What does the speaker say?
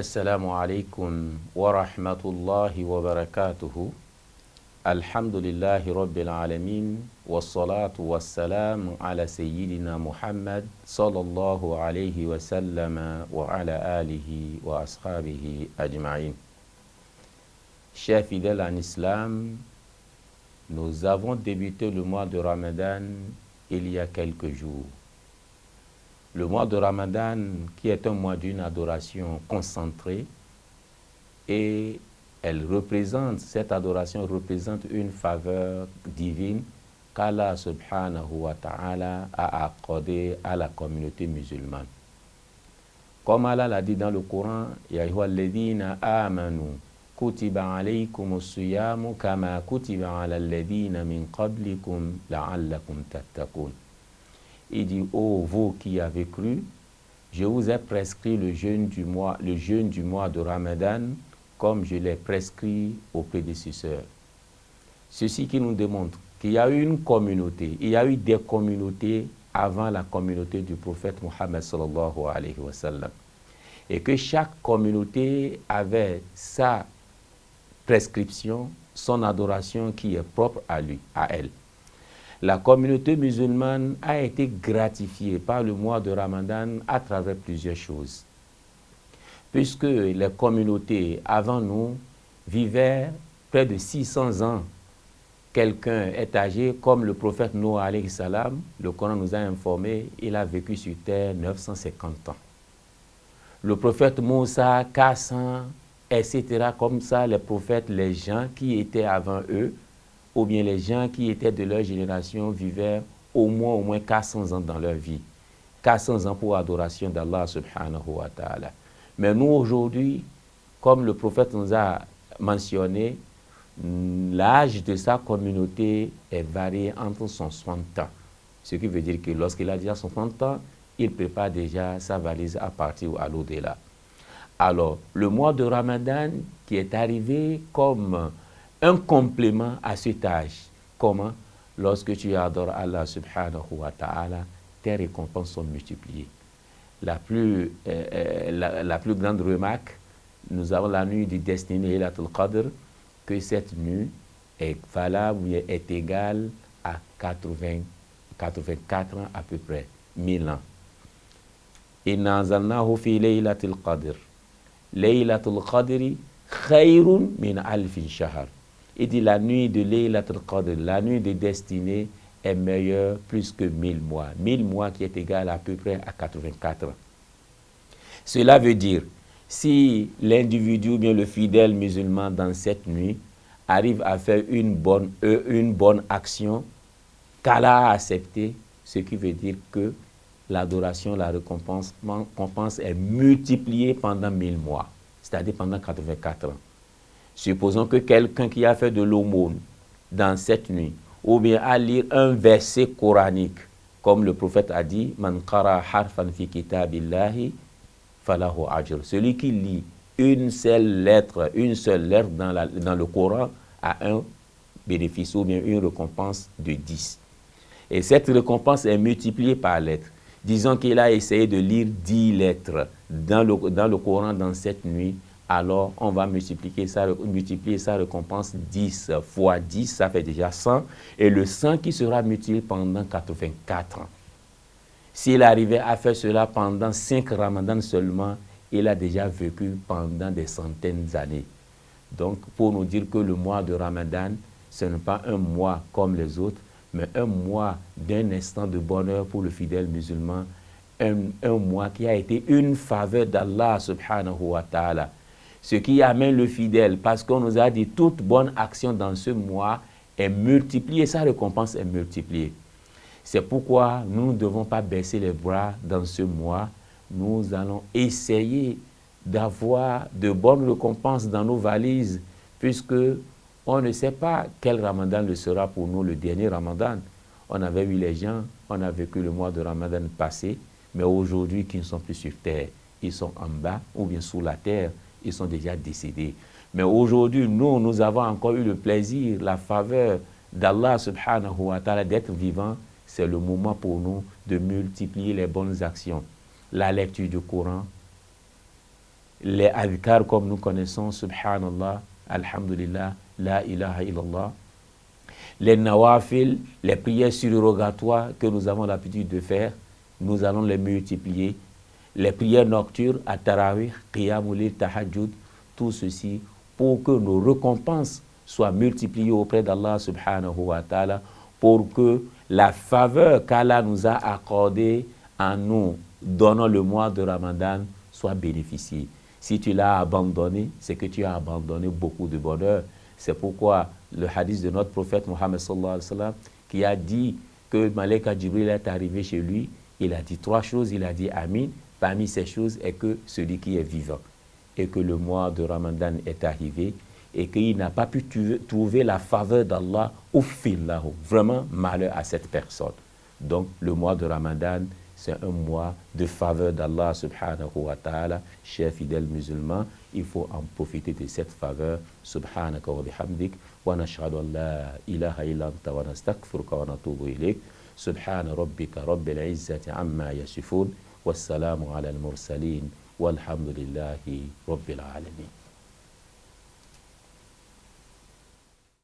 السلام عليكم ورحمة الله وبركاته. الحمد لله رب العالمين والصلاة والسلام على سيدنا محمد صلى الله عليه وسلم وعلى آله وأصحابه أجمعين. Chers fidèles en islam, nous avons débuté le mois de Ramadan il y a quelques jours. Le mois de Ramadan qui est un mois d'une adoration concentrée et cette adoration représente une faveur divine qu'Allah subhanahu wa ta'ala a accordée à la communauté musulmane. Comme Allah l'a dit dans le Coran, Ya ayyuhalladhina amanu kutiba alaykumus siyamu kama kutiba ala alladhina min qablikum la'allakum tattaqun. Il dit, ô vous qui avez cru, je vous ai prescrit le jeûne du mois de Ramadan, comme je l'ai prescrit aux prédécesseurs. Ceci qui nous démontre qu'il y a eu une communauté, il y a eu des communautés avant la communauté du prophète Mohammed sallallahu alayhi wa sallam. Et que chaque communauté avait sa prescription, son adoration qui est propre à lui, à elle. La communauté musulmane a été gratifiée par le mois de Ramadan à travers plusieurs choses. Puisque les communautés avant nous vivaient près de 600 ans. Quelqu'un est âgé comme le prophète Noé alayhi salam, le Coran nous a informé, il a vécu sur terre 950 ans. Le prophète Moussa, 400, etc. Comme ça, les prophètes, les gens qui étaient avant eux, ou bien les gens qui étaient de leur génération vivaient au moins 400 ans dans leur vie. 400 ans pour adoration d'Allah subhanahu wa ta'ala. Mais nous aujourd'hui, comme le prophète nous a mentionné, l'âge de sa communauté est varié entre son 60 ans. Ce qui veut dire que lorsqu'il a déjà 60 ans, il prépare déjà sa valise à partir à l'au-delà. Alors, le mois de Ramadan qui est arrivé comme un complément à cet âge. Comment? Lorsque tu adores Allah subhanahu wa ta'ala, tes récompenses sont multipliées. La plus grande remarque, nous avons la nuit du destiné Laylatul Qadr, que cette nuit est valable, est égale à 84 ans à peu près, 1000 ans. Inna anzalnahu fi Laylatul Qadr. Laylatul Qadri khayrun min alfin shahr. Il dit la nuit de Laylatul Qadr, la nuit de destinée est meilleure plus que 1000 mois. 1000 mois qui est égal à peu près à 84 ans. Cela veut dire, si l'individu ou bien le fidèle musulman dans cette nuit arrive à faire une bonne action qu'Allah a acceptée, ce qui veut dire que l'adoration, la récompense est multipliée pendant 1000 mois, c'est-à-dire pendant 84 ans. Supposons que quelqu'un qui a fait de l'aumône dans cette nuit, ou bien à lire un verset coranique, comme le prophète a dit, Man qara harfan fi kitabillahi falahu ajr. Celui qui lit une seule lettre dans le Coran a un bénéfice ou bien une récompense de 10. Et cette récompense est multipliée par lettres. Disons qu'il a essayé de lire 10 lettres dans le Coran dans cette nuit, alors on va multiplier sa récompense 10 fois 10, ça fait déjà 100, et le 100 qui sera multiplié pendant 84 ans. S'il arrivait à faire cela pendant 5 ramadans seulement, il a déjà vécu pendant des centaines d'années. Donc, pour nous dire que le mois de Ramadan, ce n'est pas un mois comme les autres, mais un mois d'un instant de bonheur pour le fidèle musulman, un mois qui a été une faveur d'Allah subhanahu wa ta'ala. Ce qui amène le fidèle, parce qu'on nous a dit toute bonne action dans ce mois est multipliée, sa récompense est multipliée. C'est pourquoi nous ne devons pas baisser les bras dans ce mois. Nous allons essayer d'avoir de bonnes récompenses dans nos valises, puisque on ne sait pas quel Ramadan le sera pour nous, le dernier Ramadan. On avait vu les gens, on a vécu le mois de Ramadan passé, mais aujourd'hui qui ne sont plus sur terre, ils sont en bas ou bien sous la terre. Ils sont déjà décédés. Mais aujourd'hui, nous avons encore eu le plaisir, la faveur d'Allah subhanahu wa ta'ala d'être vivants. C'est le moment pour nous de multiplier les bonnes actions. La lecture du Coran, les adhkar comme nous connaissons, subhanallah, alhamdulillah, la ilaha illallah, les nawafil, les prières surrogatoires que nous avons l'habitude de faire, nous allons les multiplier. Les prières nocturnes, at-tarawih, qiyamul layl, tahajjud, tout ceci pour que nos récompenses soient multipliées auprès d'Allah subhanahu wa ta'ala, pour que la faveur qu'Allah nous a accordée en nous donnant le mois de Ramadan soit bénéficiée. Si tu l'as abandonné, c'est que tu as abandonné beaucoup de bonheur. C'est pourquoi le hadith de notre prophète Mohammed sallallahu alayhi wa sallam, qui a dit que Malaika Jibril est arrivé chez lui, il a dit 3 choses, il a dit Amin. Parmi ces choses est que celui qui est vivant, et que le mois de Ramadan est arrivé, et qu'il n'a pas pu trouver la faveur d'Allah, uffillahu, vraiment malheur à cette personne. Donc le mois de Ramadan, c'est un mois de faveur d'Allah subhanahu wa ta'ala. Chers fidèles musulmans, il faut en profiter de cette faveur. Subhanaka wa bihamdik, wa nashhadu an la ilaha illa anta wa nastaghfiruka wa natubu ilayk. Subhana rabbika rabbil izzati amma yasifun. Wassalamu ala al-mursalin. Walhamdulillahi rabbil alamin.